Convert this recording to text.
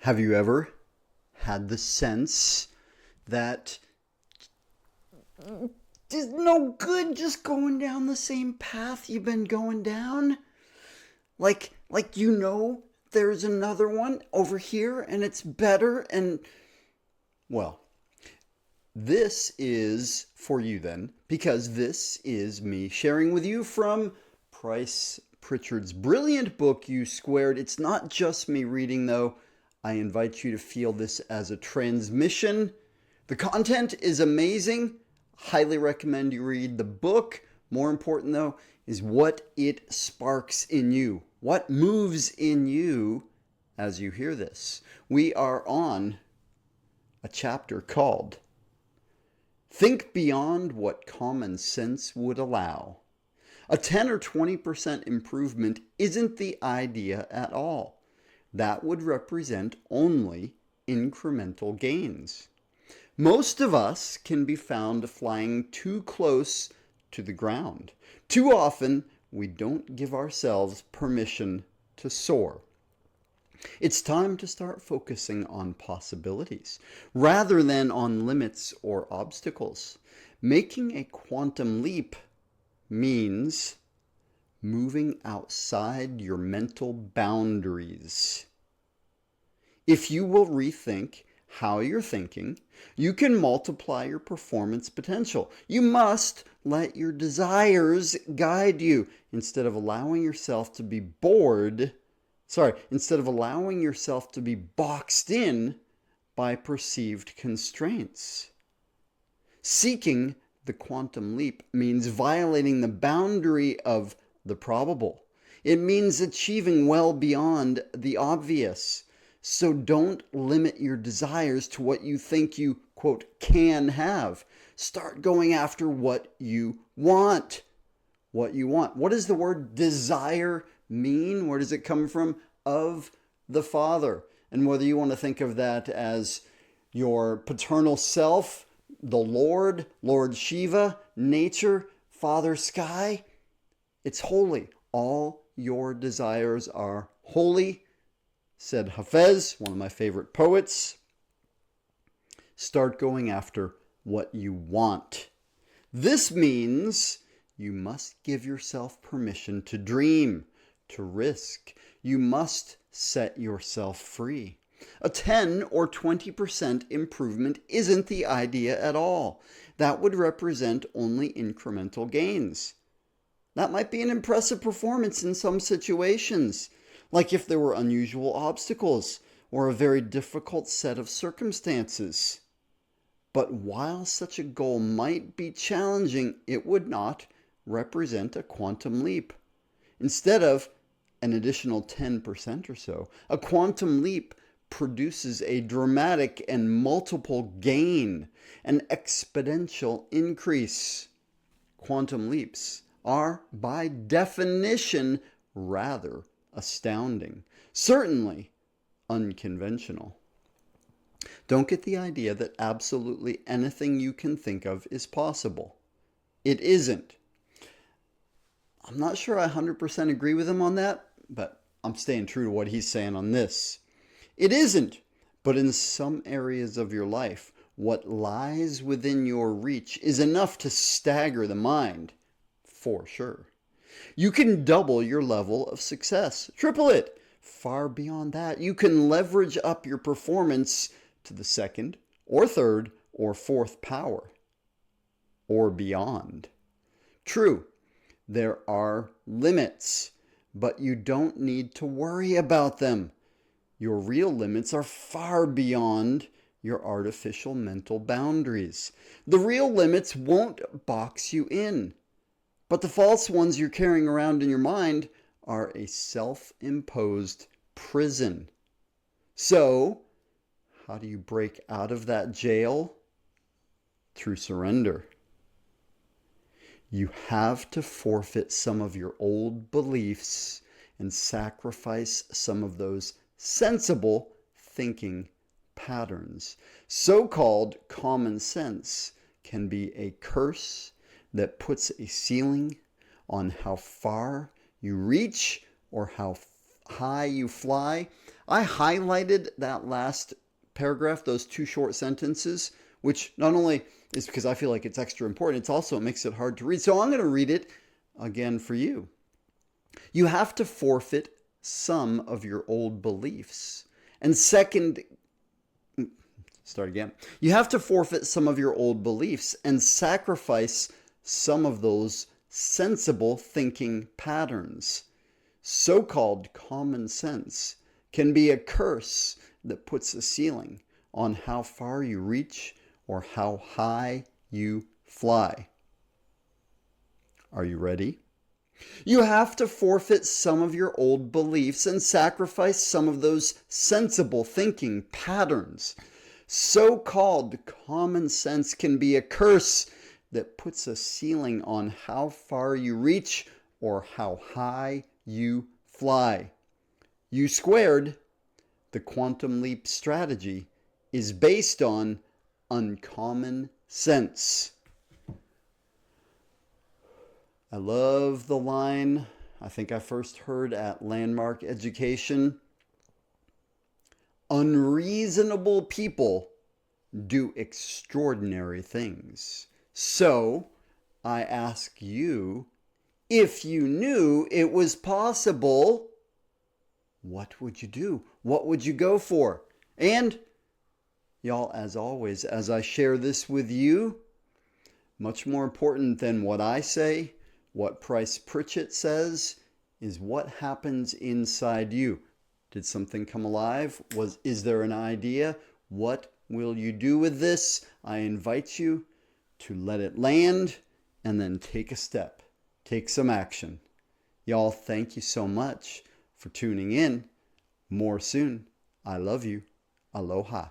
Have you ever had the sense that there's no good just going down the same path you've been going down? Like there's another one over here and it's better well, this is for you then, because this is me sharing with you from Pritchett's brilliant book, You². It's not just me reading though. I invite you to feel this as a transmission. The content is amazing. Highly recommend you read the book. More important though is what it sparks in you. What moves in you as you hear this. We are on a chapter called Think Beyond What Common Sense Would Allow. A 10 or 20% improvement isn't the idea at all. That would represent only incremental gains. Most of us can be found flying too close to the ground. Too often, we don't give ourselves permission to soar. It's time to start focusing on possibilities rather than on limits or obstacles. Making a quantum leap means moving outside your mental boundaries. If you will rethink how you're thinking, you can multiply your performance potential. You must let your desires guide you instead of allowing yourself to be boxed in by perceived constraints. Seeking the quantum leap means violating the boundary of the probable. It means achieving well beyond the obvious. So don't limit your desires to what you think you, quote, can have. Start going after what you want. What you want. What does the word desire mean? Where does it come from? Of the Father. And whether you want to think of that as your paternal self, the Lord, Lord Shiva, nature, Father Sky, it's holy. All your desires are holy, said Hafez, one of my favorite poets. Start going after what you want. This means you must give yourself permission to dream, to risk. You must set yourself free. A 10 or 20% improvement isn't the idea at all. That would represent only incremental gains. That might be an impressive performance in some situations, like if there were unusual obstacles or a very difficult set of circumstances. But while such a goal might be challenging, it would not represent a quantum leap. Instead of an additional 10% or so, a quantum leap produces a dramatic and multiple gain, an exponential increase. Quantum leaps are, by definition, rather astounding. Certainly unconventional. Don't get the idea that absolutely anything you can think of is possible. It isn't. I'm not sure I 100% agree with him on that, but I'm staying true to what he's saying on this. It isn't, but in some areas of your life, what lies within your reach is enough to stagger the mind, for sure. You can double your level of success, triple it. Far beyond that, you can leverage up your performance to the second or third or fourth power, or beyond. True, there are limits, but you don't need to worry about them. Your real limits are far beyond your artificial mental boundaries. The real limits won't box you in, but the false ones you're carrying around in your mind are a self-imposed prison. So, how do you break out of that jail? Through surrender. You have to forfeit some of your old beliefs and sacrifice some of those sensible thinking patterns. So-called common sense can be a curse that puts a ceiling on how far you reach or how high you fly. I highlighted that last paragraph, those two short sentences, which not only is because I feel like it's extra important, it's also, it makes it hard to read. So I'm going to read it again for you. You have to forfeit some of your old beliefs. And second, start again. You have to forfeit some of your old beliefs and sacrifice some of those sensible thinking patterns. So-called common sense can be a curse that puts a ceiling on how far you reach or how high you fly. Are you ready? You have to forfeit some of your old beliefs and sacrifice some of those sensible thinking patterns. So-called common sense can be a curse that puts a ceiling on how far you reach or how high you fly. You², the quantum leap strategy, is based on uncommon sense. I love the line I think I first heard at Landmark Education. Unreasonable people do extraordinary things. So I ask you, if you knew it was possible, what would you do? What would you go for? And y'all, as always, as I share this with you, much more important than what I say, what Pritchett says, is what happens inside you. Did something come alive? Is there an idea? What will you do with this? I invite you to let it land and then take a step. Take some action. Y'all, thank you so much for tuning in. More soon. I love you. Aloha.